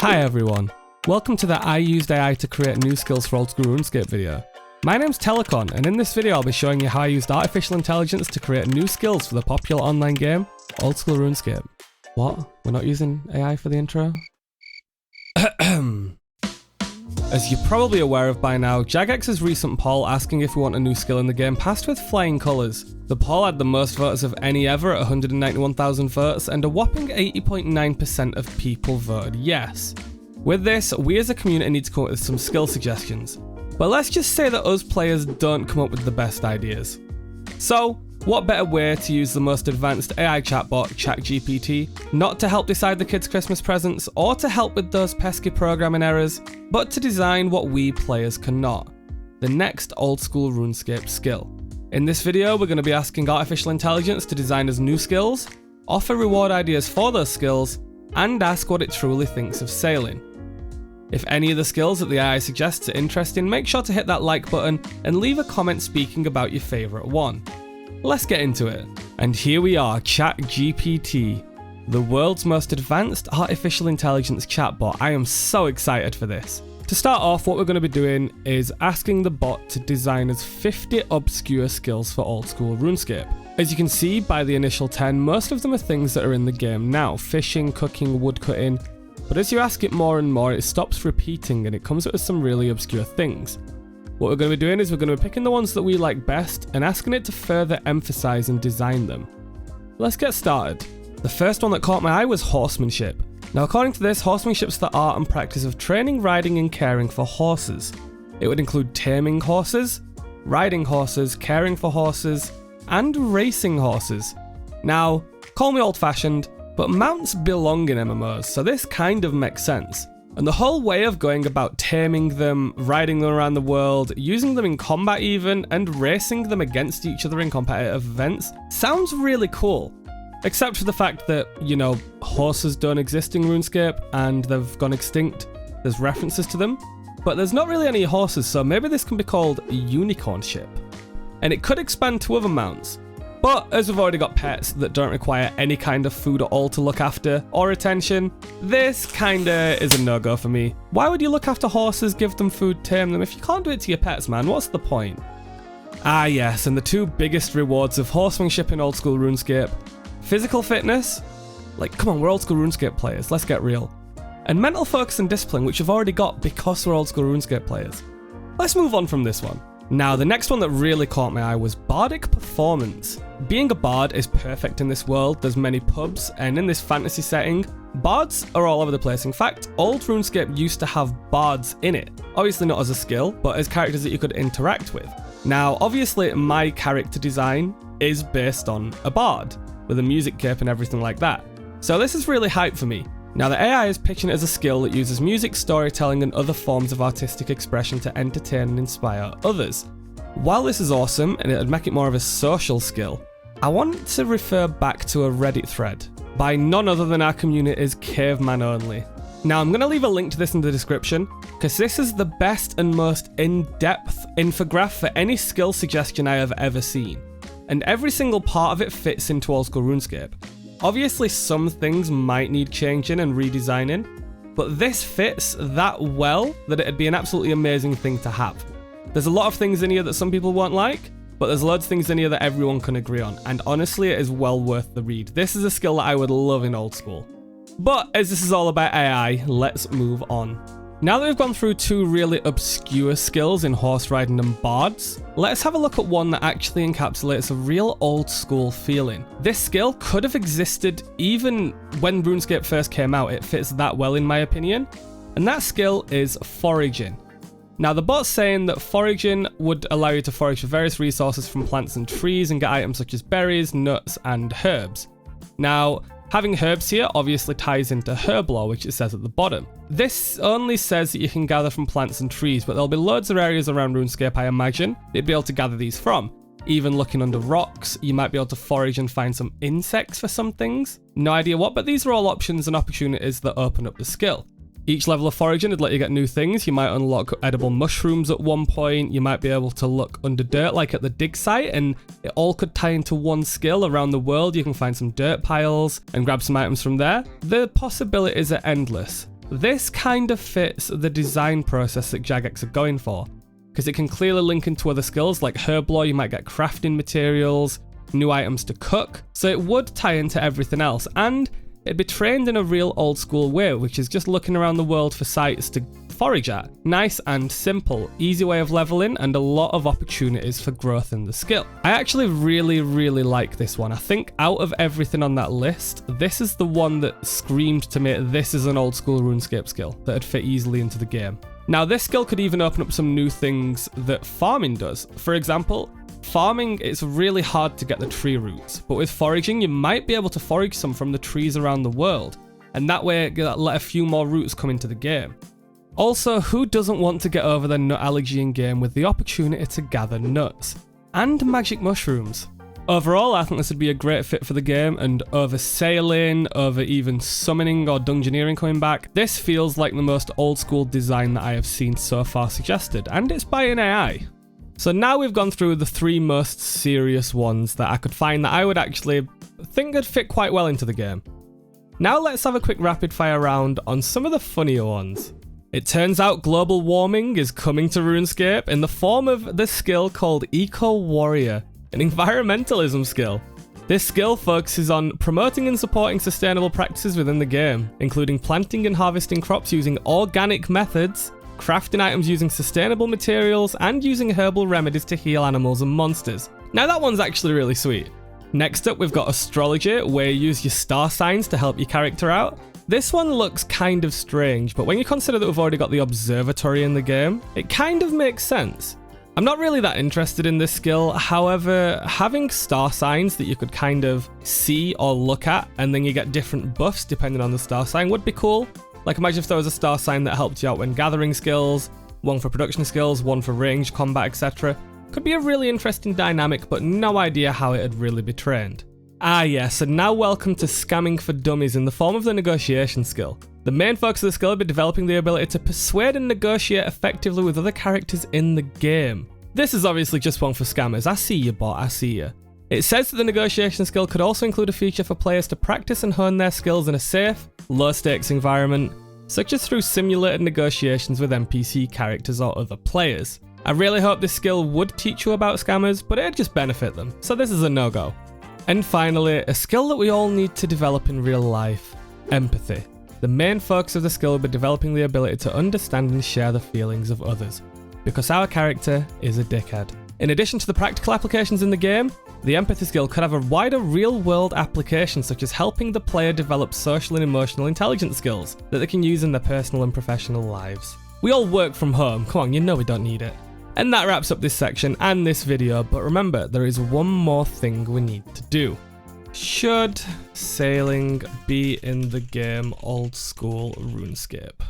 Hi everyone, welcome to the I used AI to create new skills for old school RuneScape video. My name's Telecon, and in this video I'll be showing you how I used artificial intelligence to create new skills for the popular online game, old school RuneScape. What? We're not using AI for the intro? As you're probably aware of by now, Jagex's recent poll asking if we want a new skill in the game passed with flying colours. The poll had the most votes of any ever at 191,000 votes, and a whopping 80.9% of people voted yes. With this, we as a community need to come up with some skill suggestions. But let's just say that us players don't come up with the best ideas. So, what better way to use the most advanced AI chatbot, ChatGPT, not to help decide the kids' Christmas presents or to help with those pesky programming errors, but to design what we players cannot, the next old school RuneScape skill. In this video, we're going to be asking artificial intelligence to design us new skills, offer reward ideas for those skills, and ask what it truly thinks of sailing. If any of the skills that the AI suggests are interesting, make sure to hit that like button and leave a comment speaking about your favourite one. Let's get into it. And here we are, ChatGPT, the world's most advanced artificial intelligence chatbot. I am so excited for this. To start off, what we're going to be doing is asking the bot to design us 50 obscure skills for old school RuneScape. As you can see by the initial 10, most of them are things that are in the game now, fishing, cooking, woodcutting, but as you ask it more and more, it stops repeating and it comes up with some really obscure things. What we're going to be doing is we're going to be picking the ones that we like best and asking it to further emphasize and design them. Let's get started. The first one that caught my eye was horsemanship. Now according to this, horsemanship's the art and practice of training, riding and caring for horses. It would include taming horses, riding horses, caring for horses, and racing horses. Now, call me old-fashioned, but mounts belong in MMOs, so this kind of makes sense. And the whole way of going about taming them, riding them around the world, using them in combat even, and racing them against each other in competitive events sounds really cool. Except for the fact that, you know, horses don't exist in RuneScape and they've gone extinct. There's references to them, but there's not really any horses, so maybe this can be called unicornship. And it could expand to other mounts. But as we've already got pets that don't require any kind of food at all to look after or attention, this kinda is a no-go for me. Why would you look after horses, give them food, tame them? If you can't do it to your pets, man, what's the point? Ah yes, and the two biggest rewards of horsemanship in old school RuneScape. Physical fitness, like come on, we're old school RuneScape players, let's get real. And mental focus and discipline, which we've already got because we're old school RuneScape players. Let's move on from this one. Now, the next one that really caught my eye was bardic performance. Being a bard is perfect in this world. There's many pubs, and in this fantasy setting, bards are all over the place. In fact, old RuneScape used to have bards in it. Obviously not as a skill, but as characters that you could interact with. Now, obviously, my character design is based on a bard, with a music cape and everything like that. So this is really hype for me. Now the AI is pitching it as a skill that uses music, storytelling and other forms of artistic expression to entertain and inspire others. While this is awesome and it would make it more of a social skill, I want to refer back to a Reddit thread by none other than our community's Caveman Only. Now I'm going to leave a link to this in the description because this is the best and most in-depth infographic for any skill suggestion I have ever seen. And every single part of it fits into old school RuneScape. Obviously some things might need changing and redesigning, but this fits that well that it'd be an absolutely amazing thing to have. There's a lot of things in here that some people won't like, but there's loads of things in here that everyone can agree on, and honestly it is well worth the read. This is a skill that I would love in old school. But as this is all about AI, let's move on. Now that we've gone through two really obscure skills in horse riding and bards, let's have a look at one that actually encapsulates a real old school feeling. This skill could have existed even when RuneScape first came out, it fits that well in my opinion, and that skill is foraging. Now the bot's saying that foraging would allow you to forage for various resources from plants and trees and get items such as berries, nuts and herbs. Now, having herbs here obviously ties into herb lore, which it says at the bottom. This only says that you can gather from plants and trees, but there'll be loads of areas around RuneScape I imagine you'd be able to gather these from. Even looking under rocks, you might be able to forage and find some insects for some things. No idea what, but these are all options and opportunities that open up the skill. Each level of foraging would let you get new things. You might unlock edible mushrooms at one point. You might be able to look under dirt like at the dig site, and it all could tie into one skill. Around the world you can find some dirt piles and grab some items from there. The possibilities are endless. This kind of fits the design process that Jagex are going for, because it can clearly link into other skills like herb lore. You might get crafting materials, new items to cook, so it would tie into everything else, and it'd be trained in a real old school way, which is just looking around the world for sites to forage at. Nice and simple, easy way of leveling, and a lot of opportunities for growth in the skill. I actually really like this one. I think out of everything on that list, this is the one that screamed to me, this is an old school RuneScape skill that'd fit easily into the game. Now this skill could even open up some new things that farming does. For example, farming, it's really hard to get the tree roots, but with foraging, you might be able to forage some from the trees around the world, and that way let a few more roots come into the game. Also, who doesn't want to get over their nut allergy in game with the opportunity to gather nuts? And magic mushrooms. Overall, I think this would be a great fit for the game, and over sailing, over even summoning or dungeoneering coming back, this feels like the most old school design that I have seen so far suggested, and it's by an AI. So now we've gone through the 3 most serious ones that I could find that I would actually think would fit quite well into the game. Now let's have a quick rapid fire round on some of the funnier ones. It turns out global warming is coming to RuneScape in the form of the skill called Eco Warrior, an environmentalism skill. This skill focuses on promoting and supporting sustainable practices within the game, including planting and harvesting crops using organic methods, crafting items using sustainable materials, and using herbal remedies to heal animals and monsters. Now that one's actually really sweet. Next up, we've got astrology, where you use your star signs to help your character out. This one looks kind of strange, but when you consider that we've already got the observatory in the game, it kind of makes sense. I'm not really that interested in this skill, however, having star signs that you could kind of see or look at, and then you get different buffs depending on the star sign would be cool. Like imagine if there was a star sign that helped you out when gathering skills, one for production skills, one for range combat, etc. Could be a really interesting dynamic, but no idea how it'd really be trained. Ah yes, and now welcome to scamming for dummies in the form of the negotiation skill. The main focus of the skill will be developing the ability to persuade and negotiate effectively with other characters in the game. This is obviously just one for scammers. I see you, bot, I see you. It says that the negotiation skill could also include a feature for players to practice and hone their skills in a safe, low-stakes environment, such as through simulated negotiations with NPC characters or other players. I really hope this skill would teach you about scammers, but it'd just benefit them, so this is a no-go. And finally, a skill that we all need to develop in real life, empathy. The main focus of the skill will be developing the ability to understand and share the feelings of others, because our character is a dickhead. In addition to the practical applications in the game, the empathy skill could have a wider real-world application, such as helping the player develop social and emotional intelligence skills that they can use in their personal and professional lives. We all work from home, come on, you know we don't need it. And that wraps up this section and this video, but remember, there is one more thing we need to do. Should sailing be in the game old school RuneScape?